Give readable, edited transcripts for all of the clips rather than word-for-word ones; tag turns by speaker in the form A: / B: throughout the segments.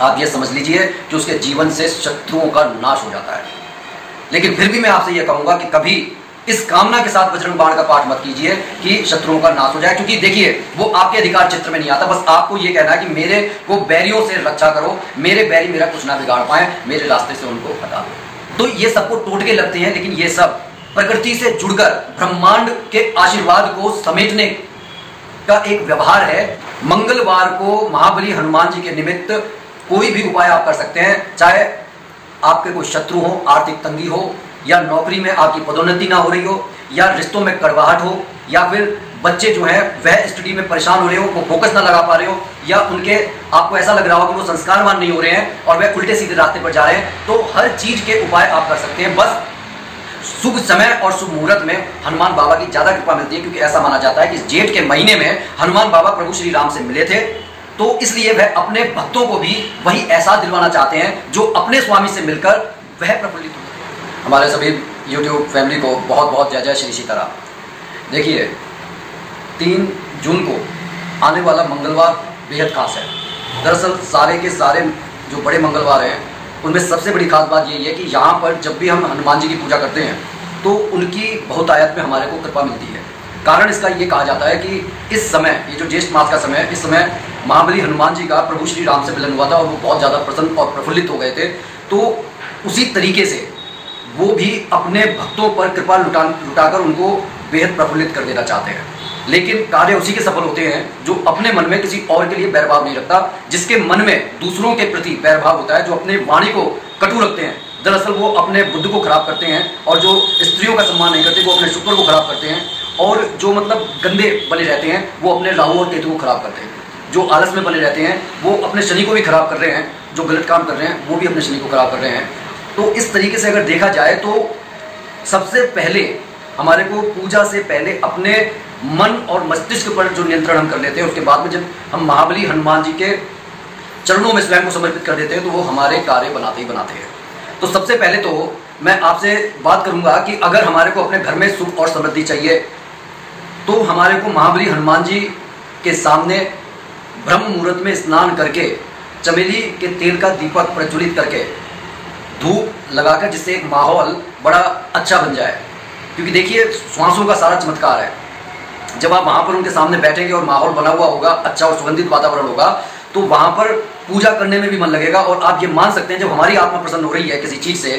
A: आप ये समझ लीजिए कि उसके जीवन से शत्रुओं का नाश हो जाता है। लेकिन फिर भी मैं आपसे ये कहूंगा कि कभी इस कामना के साथ बजरंग बाण का पाठ मत कीजिए कि शत्रुओं का नाश हो जाए, क्योंकि देखिए वो आपके अधिकार चित्र में नहीं आता। बस आपको ये कहना है कि मेरे को बैरियों से रक्षा करो, मेरे बैरी मेरा कुछ ना बिगाड़ पाए, मेरे रास्ते से उनको हटा दो। तो ये सबको टोटके लगते हैं, लेकिन ये सब प्रकृति से जुड़कर ब्रह्मांड के आशीर्वाद को समेटने का एक व्यवहार है। मंगलवार को महाबली हनुमान जी के निमित्त कोई भी उपाय आप कर सकते हैं, चाहे आपके कोई शत्रु हो, आर्थिक तंगी हो, या नौकरी में आपकी पदोन्नति ना हो रही हो, या रिश्तों में कड़वाहट हो, या फिर बच्चे जो है वह स्टडी में परेशान हो रहे हो, वो फोकस ना लगा पा रहे हो, या उनके आपको ऐसा लग रहा हो कि वो संस्कारवान नहीं हो रहे हैं और वह उल्टे सीधे रास्ते पर जा रहे हैं, तो हर चीज के उपाय आप कर सकते हैं। बस शुभ समय और शुभ मुहूर्त में हनुमान बाबा की ज्यादा कृपा मिलती है, क्योंकि ऐसा माना जाता है कि जेठ के महीने में हनुमान बाबा प्रभु श्री राम से मिले थे, तो इसलिए वह अपने भक्तों को भी वही एहसास दिलवाना चाहते हैं जो अपने स्वामी से मिलकर वह प्रफुल्लित होते हैं। हमारे सभी YouTube फैमिली को बहुत बहुत जय जय श्री सीताराम। देखिए 3 जून को आने वाला मंगलवार बेहद खास है। दरअसल सारे के सारे जो बड़े मंगलवार हैं उनमें सबसे बड़ी खास बात यही है कि यहाँ पर जब भी हम हनुमान जी की पूजा करते हैं तो उनकी बहुतायत में हमारे को कृपा मिलती है। कारण इसका ये कहा जाता है कि इस समय, ये जो ज्येष्ठ मास का समय है, इस समय महाबली हनुमान जी का प्रभु श्री राम से मिलन हुआ था और वो बहुत ज़्यादा प्रसन्न और प्रफुल्लित हो गए थे। तो उसी तरीके से वो भी अपने भक्तों पर कृपा लुटाकर उनको बेहद प्रफुल्लित कर देना चाहते हैं। लेकिन कार्य उसी के सफल होते हैं जो अपने मन में किसी और के लिए बैरभाव नहीं रखता, जिसके मन में दूसरों के प्रति बैरभाव होता है, जो अपने वाणी को कटु रखते हैं। दरअसल वो अपने बुद्ध को खराब करते हैं, और जो स्त्रियों का सम्मान नहीं करते वो अपने शुक्र को खराब करते हैं, और जो मतलब गंदे बने रहते हैं वो अपने राहु और केतु को खराब करते हैं। जो आलस में बने रहते हैं वो अपने शनि को भी खराब कर रहे हैं, जो गलत काम कर रहे हैं वो भी अपने शनि को खराब कर रहे हैं। तो इस तरीके से अगर देखा जाए तो सबसे पहले हमारे को पूजा से पहले अपने मन और मस्तिष्क पर जो नियंत्रण हम कर लेते हैं, उसके बाद में जब हम महाबली हनुमान जी के चरणों में स्वयं को समर्पित कर देते हैं तो वो हमारे कार्य बनाते ही बनाते हैं। तो सबसे पहले तो मैं आपसे बात करूंगा कि अगर हमारे को अपने घर में सुख और समृद्धि चाहिए तो हमारे को महाबली हनुमान जी के सामने ब्रह्म मुहूर्त में स्नान करके चमेली के तेल का दीपक प्रज्वलित करके धूप लगाकर, जिससे एक माहौल बड़ा अच्छा बन जाए। क्योंकि देखिए श्वासों का सारा चमत्कार है। जब आप वहां पर उनके सामने बैठेंगे और माहौल बना हुआ होगा, अच्छा और सुगंधित वातावरण होगा, तो वहां पर पूजा करने में भी मन लगेगा। और आप ये मान सकते हैं जब हमारी आत्मा प्रसन्न हो रही है किसी चीज से,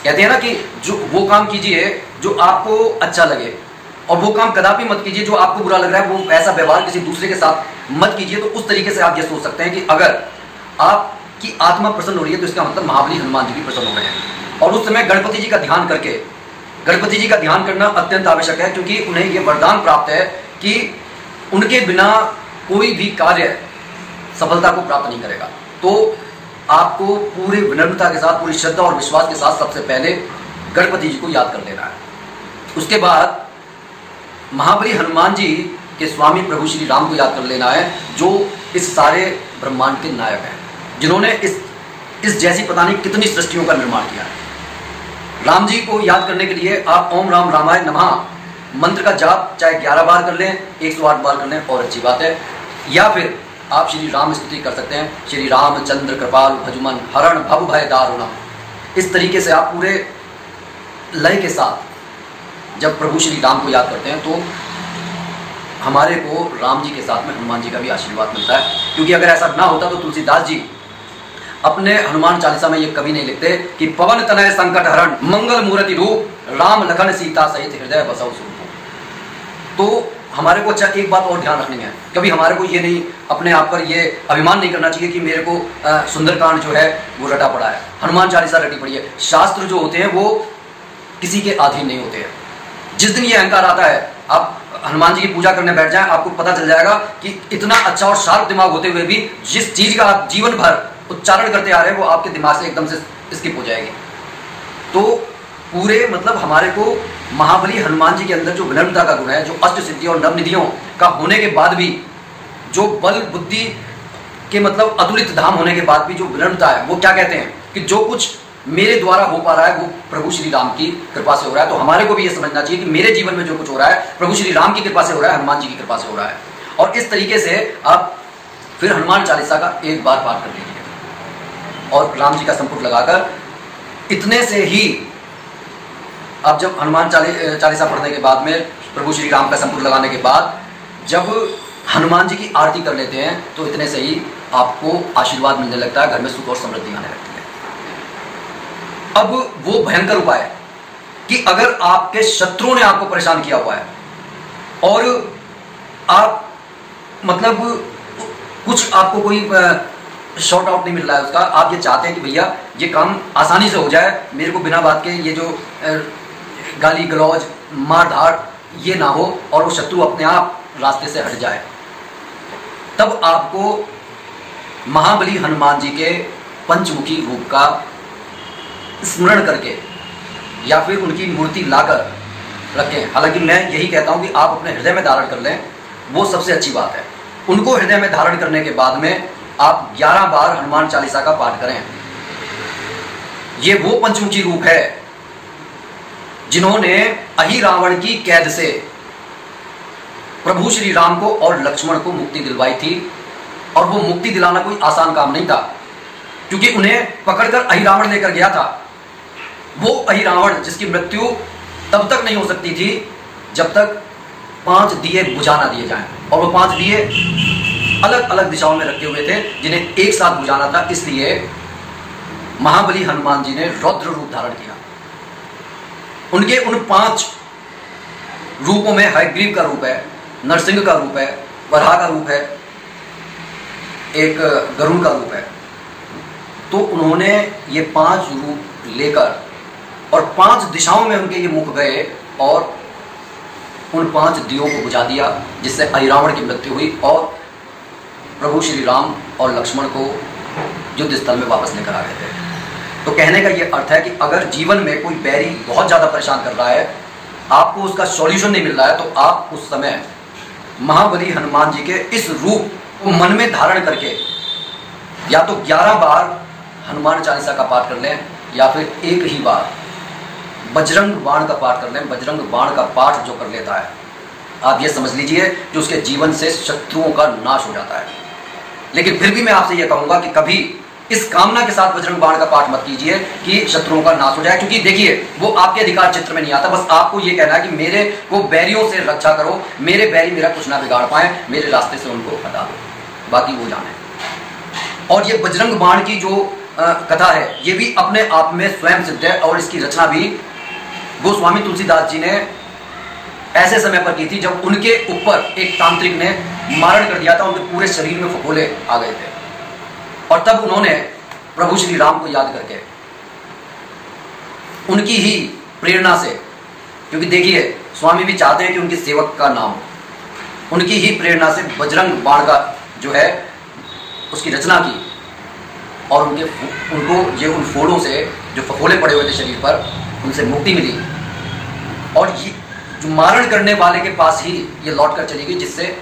A: कहते हैं ना कि जो वो काम कीजिए जो आपको अच्छा लगे, और वो काम कदापि मत कीजिए जो आपको बुरा लग रहा है। वो ऐसा व्यवहार किसी दूसरे के साथ मत कीजिए। तो उस तरीके से आप ये सोच सकते हैं कि अगर आपकी आत्मा प्रसन्न हो रही है तो इसका मतलब महाबली हनुमान जी भी प्रसन्न हो रहे हैं। और उस समय गणपति जी का ध्यान करके, गणपति जी का ध्यान करना अत्यंत आवश्यक है, क्योंकि उन्हें ये वरदान प्राप्त है कि उनके बिना कोई भी कार्य सफलता को प्राप्त नहीं करेगा। तो आपको पूरी विनम्रता के साथ, पूरी श्रद्धा और विश्वास के साथ सबसे पहले गणपति जी को याद कर लेना है। उसके बाद महाबली हनुमान जी के स्वामी प्रभु श्री राम को याद कर लेना है, जो इस सारे ब्रह्मांड के नायक हैं, जिन्होंने इस जैसी पता नहीं कितनी सृष्टियों का निर्माण किया है। राम जी को याद करने के लिए आप ओम राम रामाय नमः मंत्र का जाप चाहे 11 बार कर लें, 108 बार कर लें और अच्छी बात है। या फिर आप श्री राम स्तुति कर सकते हैं, श्री रामचंद्र कृपाल भजुमन हरण भव भय दारुणम। इस तरीके से आप पूरे लय के साथ जब प्रभु श्री राम को याद करते हैं तो हमारे को राम जी के साथ में हनुमान जी का भी आशीर्वाद मिलता है। क्योंकि अगर ऐसा ना होता तो तुलसीदास जी अपने हनुमान चालीसा में ये कभी नहीं लिखते कि पवन तनय संकट हरण मंगल मूर्ति रूप राम लखन सीता सहित हृदय बसौ सुख। तो हमारे को अच्छा एक बात और ध्यान रखनी है, कभी हमारे को ये नहीं, अपने आप पर ये अभिमान नहीं करना चाहिए कि मेरे को सुंदरकांड जो है वो रटा पड़ा है, हनुमान चालीसा रटी पड़ी है। शास्त्र जो होते हैं वो किसी के अधीन नहीं होते हैं। जिस दिन ये अहंकार आता है, आप हनुमान जी की पूजा करने बैठ जाएं, आपको पता चल जाएगा कि इतना अच्छा और शार्प दिमाग होते हुए भी जिस चीज का आप जीवन भर उच्चारण करते आ रहे हैं वो आपके दिमाग से एकदम से स्किप हो जाएगी। तो पूरे मतलब हमारे को महाबली हनुमान जी के अंदर जो विनम्रता का गुण है, जो अष्ट सिद्धि और नवनिधियों का होने के बाद भी, जो बल बुद्धि के मतलब अतुलित धाम होने के बाद भी जो विनम्रता है, वो क्या कहते हैं कि जो कुछ मेरे द्वारा हो पा रहा है वो प्रभु श्री राम की कृपा से हो रहा है। तो हमारे को भी ये समझना चाहिए कि मेरे जीवन में जो कुछ हो रहा है प्रभु श्री राम की कृपा से हो रहा है, हनुमान जी की कृपा से हो रहा है। और इस तरीके से आप फिर हनुमान चालीसा का एक बार पाठ कर लीजिए। और राम जी का संपुट लगाकर इतने से ही अब जब हनुमान चालीसा पढ़ने के बाद में प्रभु श्री राम का संपुट लगाने के बाद जब हनुमान जी की आरती कर लेते हैं तो इतने से ही आपको आशीर्वाद मिलने लगता है, घर में सुख और समृद्धि आने लगती है। अब वो भयंकर उपाय कि अगर आपके शत्रुओं ने आपको परेशान किया हुआ है और आप मतलब कुछ आपको कोई शॉर्ट आउट नहीं मिल रहा है उसका, आप ये चाहते हैं कि भैया ये काम आसानी से हो जाए, मेरे को बिना बात के ये जो गाली गलौज मार धाड़ ये ना हो और वो शत्रु अपने आप रास्ते से हट जाए, तब आपको महाबली हनुमान जी के पंचमुखी रूप का स्मरण करके या फिर उनकी मूर्ति लाकर रखें। हालांकि मैं यही कहता हूं कि आप अपने हृदय में धारण कर लें, वो सबसे अच्छी बात है। उनको हृदय में धारण करने के बाद में आप 11 बार हनुमान चालीसा का पाठ करें। ये वो पंचमुखी रूप है जिन्होंने अहि रावण की कैद से प्रभु श्री राम को और लक्ष्मण को मुक्ति दिलवाई थी। और वो मुक्ति दिलाना कोई आसान काम नहीं था, क्योंकि उन्हें पकड़कर अहि रावण लेकर गया था। वो अहि रावण जिसकी मृत्यु तब तक नहीं हो सकती थी जब तक 5 दिए बुझा ना दिए जाएं, और वो 5 दिए अलग अलग दिशाओं में रखे हुए थे जिन्हें एक साथ बुझाना था। इसलिए महाबली हनुमान जी ने रौद्र रूप धारण किया। उनके उन 5 रूपों में हयग्रीव का रूप है, नरसिंह का रूप है, वराह का रूप है, एक गरुड़ का रूप है। तो उन्होंने ये 5 रूप लेकर और 5 दिशाओं में उनके ये मुख गए और उन 5 दियों को बुझा दिया, जिससे अहि रावण की मृत्यु हुई और प्रभु श्री राम और लक्ष्मण को युद्ध स्थल में वापस लेकर आ गए थे। तो कहने का ये अर्थ है कि अगर जीवन में कोई बैरी बहुत ज़्यादा परेशान कर रहा है, आपको उसका सॉल्यूशन नहीं मिल रहा है, तो आप उस समय महाबली हनुमान जी के इस रूप को मन में धारण करके या तो 11 बार हनुमान चालीसा का पाठ कर लें या फिर एक ही बार बजरंग बाण का पाठ कर लें। बजरंग बाण का पाठ जो कर लेता है, आप ये समझ लीजिए कि उसके जीवन से शत्रुओं का नाश हो जाता है। लेकिन फिर भी मैं आपसे ये कहूँगा कि कभी इस कामना के साथ बजरंग बाण का पाठ मत कीजिए कि शत्रुओं का नाश हो जाए, क्योंकि देखिए वो आपके अधिकार चित्र में नहीं आता। बस आपको ये कहना है कि मेरे को बैरियों से रक्षा करो, मेरे बैरी मेरा कुछ ना बिगाड़ पाए, मेरे रास्ते से उनको हटा दो, बाकी वो जाने। और ये बजरंग बाण की जो कथा है ये भी अपने आप में स्वयं सिद्ध है, और इसकी रचना भी गोस्वामी तुलसीदास जी ने ऐसे समय पर की थी जब उनके ऊपर एक तांत्रिक ने मारण कर दिया था, उनके पूरे शरीर में फफोले आ गए थे। और तब उन्होंने प्रभु श्री राम को याद करके उनकी ही प्रेरणा से, क्योंकि देखिए स्वामी भी चाहते हैं कि उनके सेवक का नाम, उनकी ही प्रेरणा से बजरंग बाण का जो है उसकी रचना की और उनको ये उन फोड़ों से जो फफोले पड़े हुए थे शरीर पर, उनसे मुक्ति मिली। और ये जो मारण करने वाले के पास ही ये लौट कर चली गई, जिससे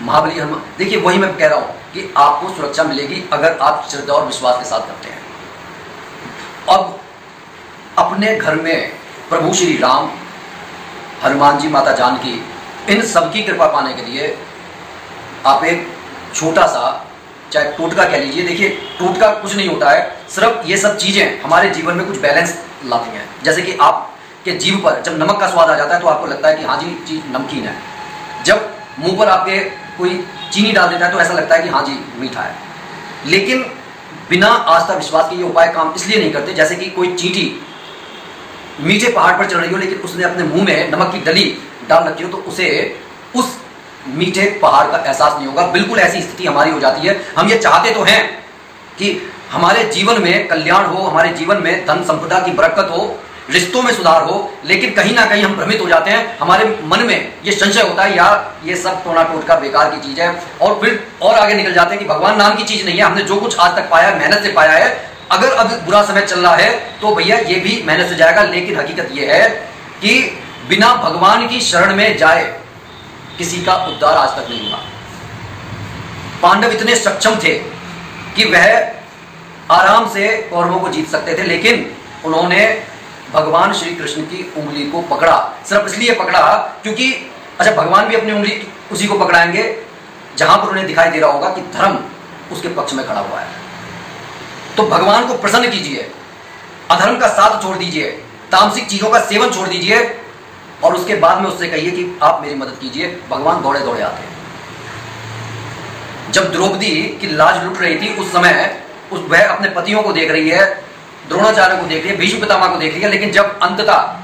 A: महाबली हनुमान, देखिए वही मैं कह रहा हूं कि आपको सुरक्षा मिलेगी अगर आप श्रद्धा और विश्वास के साथ करते हैं। अब अपने घर में प्रभु श्री राम, हनुमान जी, माता जानकी, इन सबकी कृपा पाने के लिए आप एक छोटा सा चाहे टोटका कह लीजिए। देखिए टोटका कुछ नहीं होता है, सिर्फ ये सब चीजें हमारे जीवन में कुछ बैलेंस लाती हैं। जैसे कि आपके जीभ पर जब नमक का स्वाद आ जाता है तो आपको लगता है कि हाँ जी चीज नमकीन है। जब मुंह पर आपके कोई चीनी डाल देता है तो ऐसा लगता है कि हाँ जी मीठा है। लेकिन बिना आस्था विश्वास के ये उपाय काम इसलिए नहीं करते, जैसे कि कोई चींटी मीठे पहाड़ पर चढ़ रही हो लेकिन उसने अपने मुंह में नमक की डली डाल रखी हो तो उसे उस मीठे पहाड़ का एहसास नहीं होगा। बिल्कुल ऐसी स्थिति हमारी हो जाती है। हम ये चाहते तो हैं कि हमारे जीवन में कल्याण हो, हमारे जीवन में धन संपदा की बरकत हो, रिश्तों में सुधार हो, लेकिन कहीं ना कहीं हम भ्रमित हो जाते हैं। हमारे मन में ये संशय होता है यार ये सब टोना टोटका बेकार की चीज है, और फिर और आगे निकल जाते हैं कि भगवान नाम की चीज नहीं है। हमने जो कुछ आज तक पाया मेहनत से पाया है, अगर अब बुरा समय चल रहा है तो भैया ये भी मेहनत से जाएगा। लेकिन हकीकत ये है कि बिना भगवान की शरण में जाए किसी का उद्धार आज तक नहीं हुआ। पांडव इतने सक्षम थे कि वह आराम से कौरवों को जीत सकते थे, लेकिन उन्होंने भगवान श्री कृष्ण की उंगली को पकड़ा। सिर्फ इसलिए पकड़ा क्योंकि अच्छा भगवान भी अपनी उंगली उसी को पकड़ाएंगे जहां पर उन्हें दिखाई दे रहा होगा कि धर्म उसके पक्ष में खड़ा हुआ है। तो भगवान को प्रसन्न कीजिए, अधर्म का साथ छोड़ दीजिए, तामसिक चीजों का सेवन छोड़ दीजिए और उसके बाद में उससे कहिए कि आप मेरी मदद कीजिए। भगवान दौड़े दौड़े आते हैं। जब द्रौपदी की लाज लुट रही थी उस समय वह अपने पतियों को देख रही है, द्रोणाचार्य को देख रही है, भीष्म पितामह को देख रही है, लेकिन जब अंततः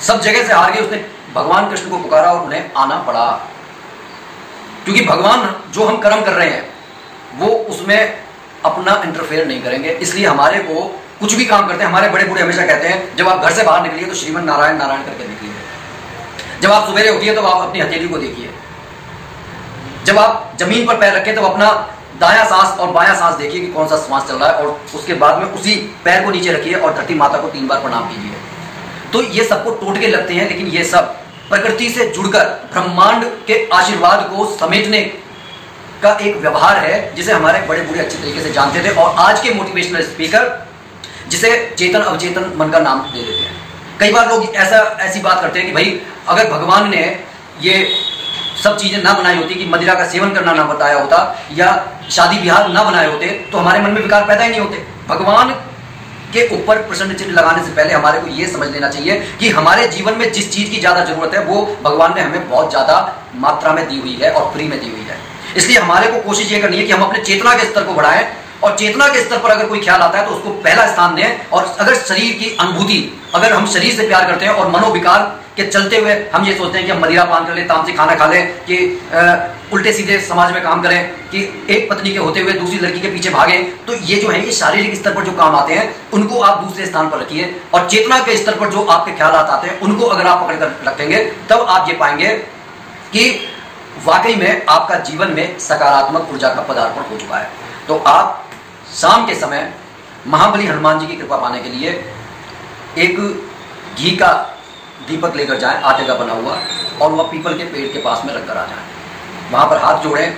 A: सब जगह से हार गई, उसने भगवान कृष्ण को पुकारा और उन्हें आना पड़ा। क्योंकि भगवान जो हम कर्म कर रहे हैं वो उसमें अपना इंटरफेयर नहीं करेंगे। इसलिए हमारे को कुछ भी काम करते हैं, हमारे बड़े बूढ़े हमेशा कहते हैं जब आप घर से बाहर निकलिए तो श्रीमन नारायण नारायण करके निकलिए। जब आप सुबह उठिए तो आप अपनी हथेली को देखिए। जब आप जमीन पर पैर रखें तो अपना दायां सांस और बायां सांस देखिए कि कौन सा सांस चल रहा है, और उसके बाद में उसी पैर को नीचे रखिए और धरती माता को 3 बार प्रणाम कीजिए। तो ये सबको टोटके लगते हैं, लेकिन ये सब प्रकृति से जुड़कर ब्रह्मांड के आशीर्वाद को समेटने का एक व्यवहार है, जिसे हमारे बड़े बूढ़े अच्छे तरीके से जानते थे। और आज के मोटिवेशनल स्पीकर जिसे चेतन अवचेतन मन का नाम दे देते हैं। कई बार लोग ऐसी बात करते हैं कि भाई अगर भगवान ने ये सब चीजें ना बनाई होती, कि मदिरा का सेवन करना ना बताया होता या शादी ब्याह ना बनाए होते, तो हमारे मन में विकार पैदा ही नहीं होते। भगवान के ऊपर प्रसन्न चिन्ह लगाने से पहले हमारे को यह समझ लेना चाहिए कि हमारे जीवन में जिस चीज की ज्यादा जरूरत है वो भगवान ने हमें बहुत ज्यादा मात्रा में दी हुई है और फ्री में दी हुई है। इसलिए हमारे को कोशिश ये करनी है कि हम अपने चेतना के स्तर को बढ़ाएं, और चेतना के स्तर पर अगर कोई ख्याल आता है तो उसको पहला स्थान दें। और अगर शरीर की अनुभूति, अगर हम शरीर से प्यार करते हैं और मनोविकार के चलते हुए हम ये सोचते हैं कि हम मदिरा पान कर ले, तामसिक खाना खा लें, कि उल्टे सीधे समाज में काम करें, कि एक पत्नी के होते हुए दूसरी लड़की के पीछे भागें, तो ये जो है ये शारीरिक स्तर पर जो काम आते हैं उनको आप दूसरे स्थान पर रखिए। और चेतना के स्तर पर जो आपके ख्याल आते हैं उनको अगर आप पकड़ कर रखेंगे तब आप ये पाएंगे कि वाकई में आपका जीवन में सकारात्मक ऊर्जा का पदार्पण हो चुका है। तो आप शाम के समय महाबली हनुमान जी की कृपा पाने के लिए एक घी का दीपक लेकर जाएं, आटे का बना हुआ, और वह पीपल के पेड़ के पास में रखकर आ जाएं। वहां पर हाथ जोड़ें।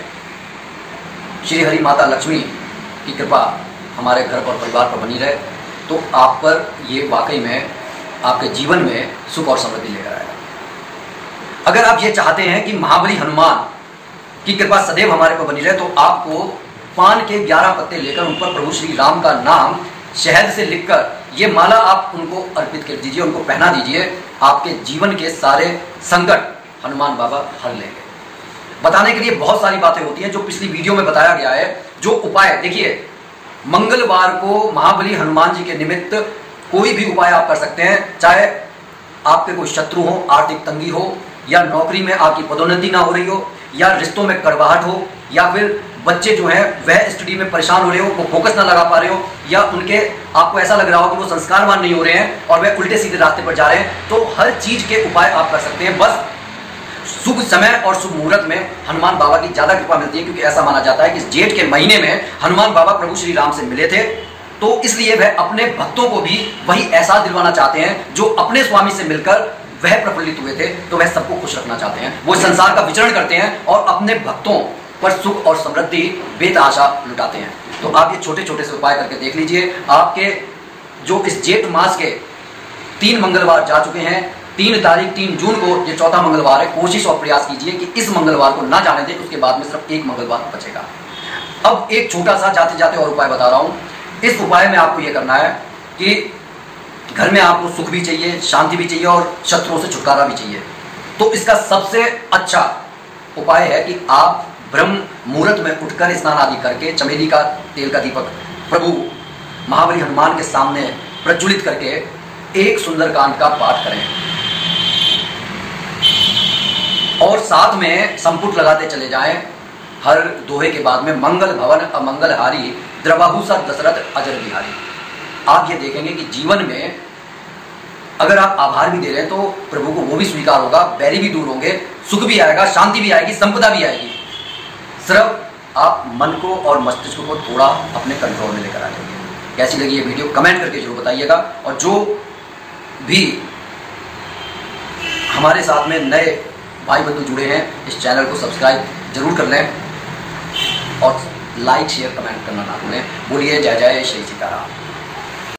A: श्री हरि माता लक्ष्मी की कृपा हमारे घर पर, परिवार पर बनी रहे, तो आप पर ये वाकई में आपके जीवन में सुख और समृद्धि लेकर आएगा। अगर आप ये चाहते हैं कि महाबली हनुमान की कृपा सदैव हमारे पर बनी रहे, तो आपको पान के 11 पत्ते लेकर उन पर प्रभु श्री राम का नाम शहद से लिखकर ये माला आप उनको अर्पित कर दीजिए, उनको पहना दीजिए। आपके जीवन के सारे संकट हनुमान बाबा हर लेंगे। बताने के लिए बहुत सारी बातें होती हैं जो पिछली वीडियो में बताया गया है। जो उपाय देखिए, मंगलवार को महाबली हनुमान जी के निमित्त कोई भी उपाय आप कर सकते हैं, चाहे आपके कोई शत्रु हो, आर्थिक तंगी हो, या नौकरी में आपकी पदोन्नति ना हो रही हो, या रिश्तों में कड़वाहट हो, या फिर बच्चे जो हैं वह स्टडी में परेशान हो रहे हो, वो फोकस ना लगा पा रहे हो, या उनके आपको ऐसा लग रहा हो कि वो संस्कारवान नहीं हो रहे हैं और वह उल्टे सीधे रास्ते पर जा रहे हैं, तो हर चीज के उपाय आप कर सकते हैं। बस शुभ समय और शुभ मुहूर्त में हनुमान बाबा की ज्यादा कृपा मिलती है, क्योंकि ऐसा माना जाता है कि जेठ के महीने में हनुमान बाबा प्रभु श्री राम से मिले थे, तो इसलिए वह अपने भक्तों को भी वही एहसास दिलवाना चाहते हैं जो अपने स्वामी से मिलकर वह प्रफुल्लित हुए थे। तो वह सबको खुश रखना चाहते हैं, वो संसार का विचरण करते हैं और अपने भक्तों पर सुख और समृद्धि बेतहाशा लुटाते हैं। तो आप ये छोटे छोटे से उपाय करके देख लीजिए। आपके जो इस जेठ मास के 3 मंगलवार जा चुके हैं, 3 तारीख 3 जून को ये 4था मंगलवार है। कोशिश और प्रयास कीजिए कि इस मंगलवार को ना जाने दें, उसके बाद में सिर्फ 1 मंगलवार बचेगा। अब एक छोटा सा जाते जाते और उपाय बता रहा हूं। इस उपाय में आपको ये करना है कि घर में आपको सुख भी चाहिए, शांति भी चाहिए और शत्रुओं से छुटकारा भी चाहिए। तो इसका सबसे अच्छा उपाय है कि आप ब्रह्म मुहूर्त में उठकर स्नान आदि करके चमेली का तेल का दीपक प्रभु महाबली हनुमान के सामने प्रज्वलित करके एक सुंदरकांड का पाठ करें, और साथ में संपुट लगाते चले जाएं हर दोहे के बाद में, मंगल भवन अमंगलहारी द्रवाहुसा दशरथ अजर बिहारी। आप ये देखेंगे कि जीवन में अगर आप आभार भी दे रहे हैं तो प्रभु को वो भी स्वीकार होगा, बैरी भी दूर होंगे, सुख भी आएगा, शांति भी आएगी, संपदा भी आएगी। सिर्फ आप मन को और मस्तिष्क को थोड़ा अपने कंट्रोल में लेकर आ जाइए। कैसी लगी ये वीडियो कमेंट करके जरूर बताइएगा, और जो भी हमारे साथ में नए भाई बंधु जुड़े हैं इस चैनल को सब्सक्राइब जरूर कर लें, और लाइक शेयर कमेंट करना ना भूलें। बोलिए जय जय श्री सीताराम।